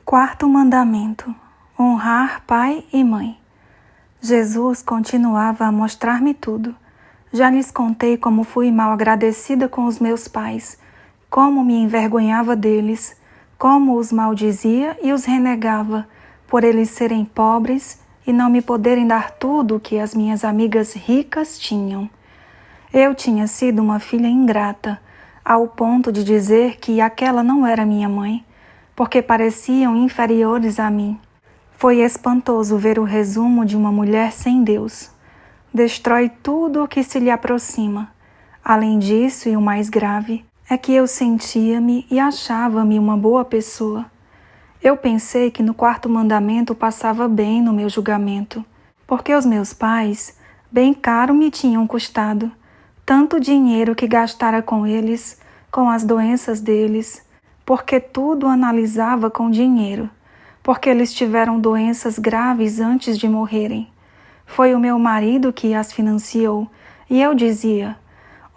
Quarto mandamento: honrar pai e mãe. Jesus continuava a mostrar-me tudo. Já lhes contei como fui mal agradecida com os meus pais, como me envergonhava deles, como os maldizia e os renegava, por eles serem pobres e não me poderem dar tudo o que as minhas amigas ricas tinham. Eu tinha sido uma filha ingrata, ao ponto de dizer que aquela não era minha mãe, porque pareciam inferiores a mim. Foi espantoso ver o resumo de uma mulher sem Deus. Destrói tudo o que se lhe aproxima. Além disso, e o mais grave, é que eu sentia-me e achava-me uma boa pessoa. Eu pensei que no quarto mandamento passava bem no meu julgamento, porque os meus pais, bem caro me tinham custado, tanto dinheiro que gastara com eles, com as doenças deles, porque tudo analisava com dinheiro, porque eles tiveram doenças graves antes de morrerem. Foi o meu marido que as financiou, e eu dizia: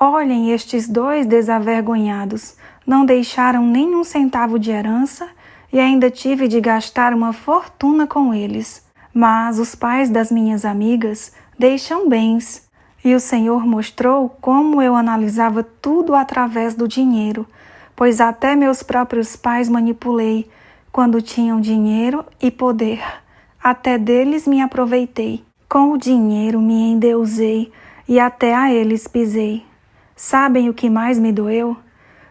olhem estes dois desavergonhados, não deixaram nem um centavo de herança e ainda tive de gastar uma fortuna com eles. Mas os pais das minhas amigas deixam bens. E o Senhor mostrou como eu analisava tudo através do dinheiro, pois até meus próprios pais manipulei, quando tinham dinheiro e poder. Até deles me aproveitei. Com o dinheiro me endeusei e até a eles pisei. Sabem o que mais me doeu?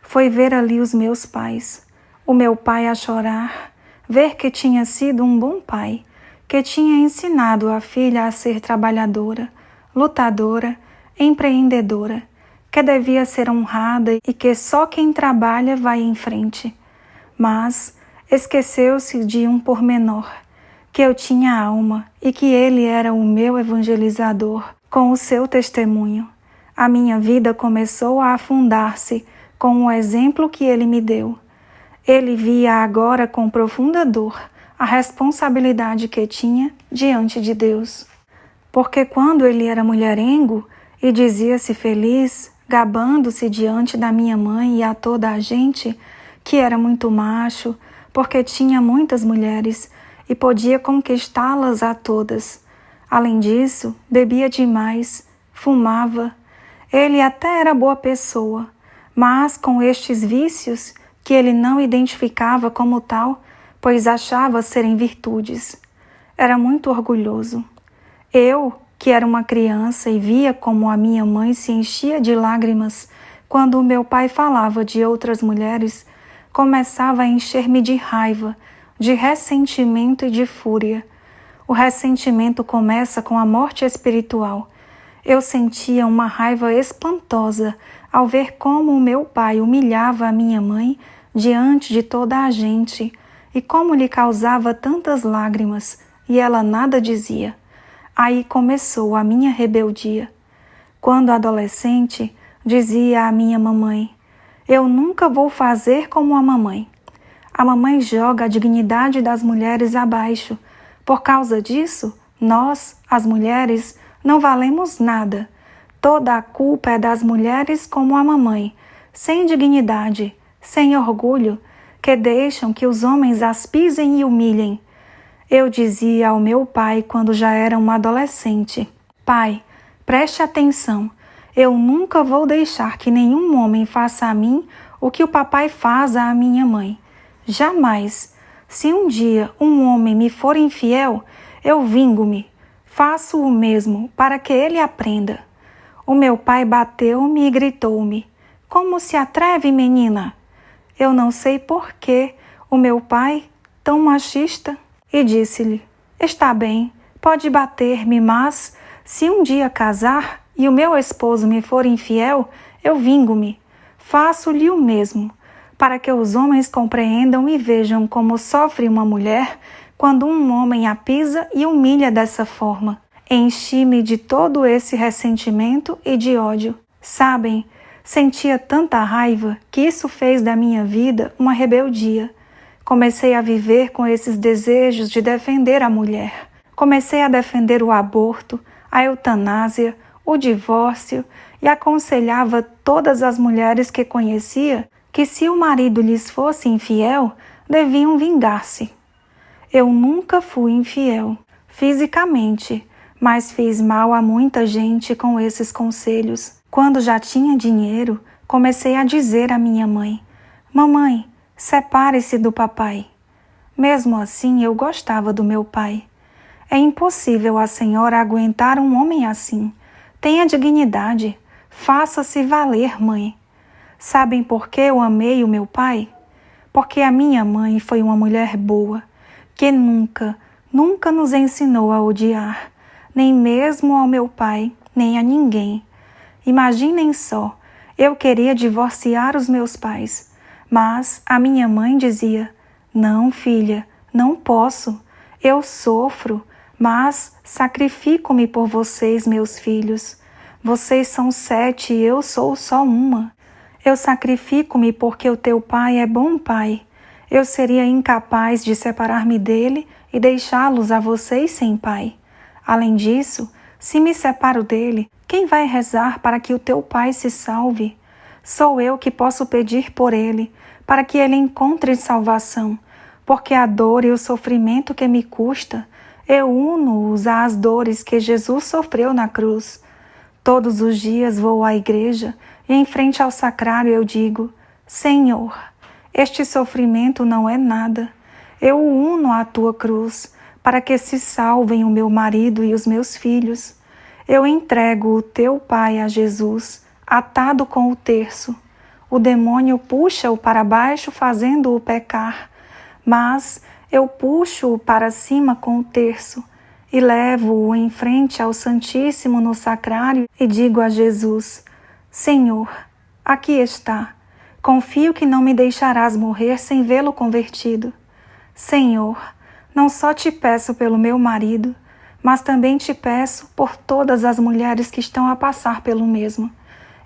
Foi ver ali os meus pais. O meu pai a chorar, ver que tinha sido um bom pai, que tinha ensinado a filha a ser trabalhadora, lutadora, empreendedora, que devia ser honrada e que só quem trabalha vai em frente. Mas esqueceu-se de um pormenor, que eu tinha alma e que ele era o meu evangelizador com o seu testemunho. A minha vida começou a afundar-se com o exemplo que ele me deu. Ele via agora com profunda dor a responsabilidade que tinha diante de Deus. Porque quando ele era mulherengo e dizia-se feliz, gabando-se diante da minha mãe e a toda a gente, que era muito macho, porque tinha muitas mulheres e podia conquistá-las a todas. Além disso, bebia demais, fumava. Ele até era boa pessoa, mas com estes vícios que ele não identificava como tal, pois achava serem virtudes. Era muito orgulhoso. Eu, que era uma criança e via como a minha mãe se enchia de lágrimas quando o meu pai falava de outras mulheres, começava a encher-me de raiva, de ressentimento e de fúria. O ressentimento começa com a morte espiritual. Eu sentia uma raiva espantosa ao ver como o meu pai humilhava a minha mãe diante de toda a gente e como lhe causava tantas lágrimas e ela nada dizia. Aí começou a minha rebeldia. Quando adolescente, dizia à minha mamãe: eu nunca vou fazer como a mamãe. A mamãe joga a dignidade das mulheres abaixo. Por causa disso, nós, as mulheres, não valemos nada. Toda a culpa é das mulheres como a mamãe, sem dignidade, sem orgulho, que deixam que os homens as pisem e humilhem. Eu dizia ao meu pai quando já era uma adolescente: pai, preste atenção, eu nunca vou deixar que nenhum homem faça a mim o que o papai faz à minha mãe. Jamais. Se um dia um homem me for infiel, eu vingo-me. Faço o mesmo para que ele aprenda. O meu pai bateu-me e gritou-me: como se atreve, menina? Eu não sei por que o meu pai, tão machista, e disse-lhe: está bem, pode bater-me, mas se um dia casar e o meu esposo me for infiel, eu vingo-me. Faço-lhe o mesmo, para que os homens compreendam e vejam como sofre uma mulher quando um homem a pisa e humilha dessa forma. Enchi-me de todo esse ressentimento e de ódio. Sabem, sentia tanta raiva que isso fez da minha vida uma rebeldia. Comecei a viver com esses desejos de defender a mulher. Comecei a defender o aborto, a eutanásia, o divórcio e aconselhava todas as mulheres que conhecia que se o marido lhes fosse infiel, deviam vingar-se. Eu nunca fui infiel, fisicamente, mas fiz mal a muita gente com esses conselhos. Quando já tinha dinheiro, comecei a dizer à minha mãe: Mamãe, separe-se do papai. Mesmo assim, eu gostava do meu pai. É impossível a senhora aguentar um homem assim. Tenha dignidade. Faça-se valer, mãe. Sabem por que eu amei o meu pai? Porque a minha mãe foi uma mulher boa, que nunca nos ensinou a odiar, nem mesmo ao meu pai, nem a ninguém. Imaginem só, eu queria divorciar os meus pais, mas a minha mãe dizia: Não, filha, não posso. Eu sofro, mas sacrifico-me por vocês, meus filhos. Vocês são 7 e eu sou só uma. Eu sacrifico-me porque o teu pai é bom pai. Eu seria incapaz de separar-me dele e deixá-los a vocês sem pai. Além disso, se me separo dele, quem vai rezar para que o teu pai se salve? Sou eu que posso pedir por ele, para que ele encontre salvação, porque a dor e o sofrimento que me custa, eu uno-os às dores que Jesus sofreu na cruz. Todos os dias vou à igreja e em frente ao sacrário eu digo: Senhor, este sofrimento não é nada. Eu o uno à tua cruz, para que se salvem o meu marido e os meus filhos. Eu entrego o teu pai a Jesus, atado com o terço. O demônio puxa-o para baixo, fazendo-o pecar, mas eu puxo-o para cima com o terço e levo-o em frente ao Santíssimo no sacrário e digo a Jesus: Senhor, aqui está. Confio que não me deixarás morrer sem vê-lo convertido. Senhor, não só te peço pelo meu marido, mas também te peço por todas as mulheres que estão a passar pelo mesmo,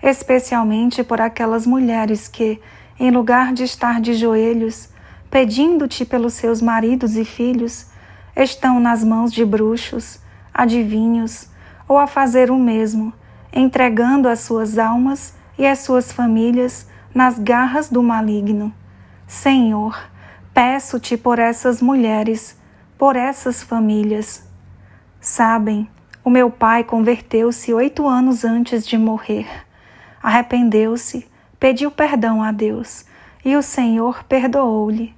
especialmente por aquelas mulheres que, em lugar de estar de joelhos, pedindo-te pelos seus maridos e filhos, estão nas mãos de bruxos, adivinhos, ou a fazer o mesmo, entregando as suas almas e as suas famílias nas garras do maligno. Senhor, peço-te por essas mulheres, por essas famílias. Sabem, o meu pai converteu-se 8 anos antes de morrer. Arrependeu-se, pediu perdão a Deus, e o Senhor perdoou-lhe.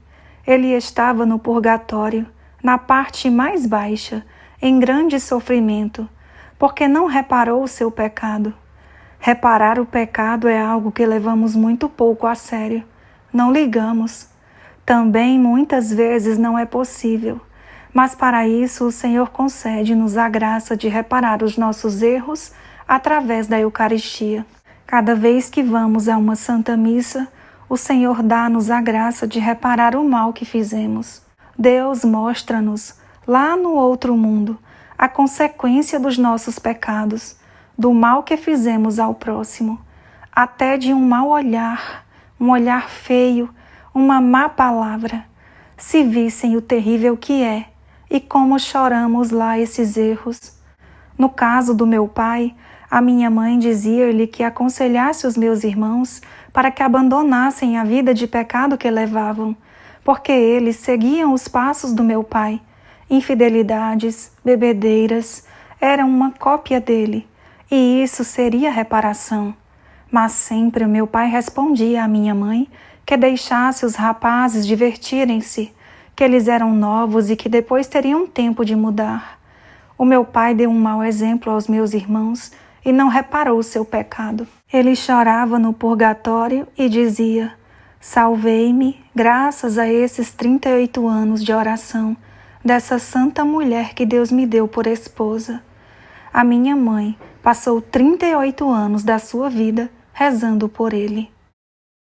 Ele estava no purgatório, na parte mais baixa, em grande sofrimento, porque não reparou o seu pecado. Reparar o pecado é algo que levamos muito pouco a sério. Não ligamos. Também muitas vezes não é possível, mas para isso o Senhor concede-nos a graça de reparar os nossos erros através da Eucaristia. Cada vez que vamos a uma Santa Missa, o Senhor dá-nos a graça de reparar o mal que fizemos. Deus mostra-nos, lá no outro mundo, a consequência dos nossos pecados, do mal que fizemos ao próximo, até de um mau olhar, um olhar feio, uma má palavra. Se vissem o terrível que é e como choramos lá esses erros. No caso do meu pai, a minha mãe dizia-lhe que aconselhasse os meus irmãos para que abandonassem a vida de pecado que levavam, porque eles seguiam os passos do meu pai. Infidelidades, bebedeiras, eram uma cópia dele, e isso seria reparação. Mas sempre o meu pai respondia à minha mãe que deixasse os rapazes divertirem-se, que eles eram novos e que depois teriam tempo de mudar. O meu pai deu um mau exemplo aos meus irmãos e não reparou o seu pecado. Ele chorava no purgatório e dizia: Salvei-me graças a esses 38 anos de oração dessa santa mulher que Deus me deu por esposa. A minha mãe passou 38 anos da sua vida rezando por ele.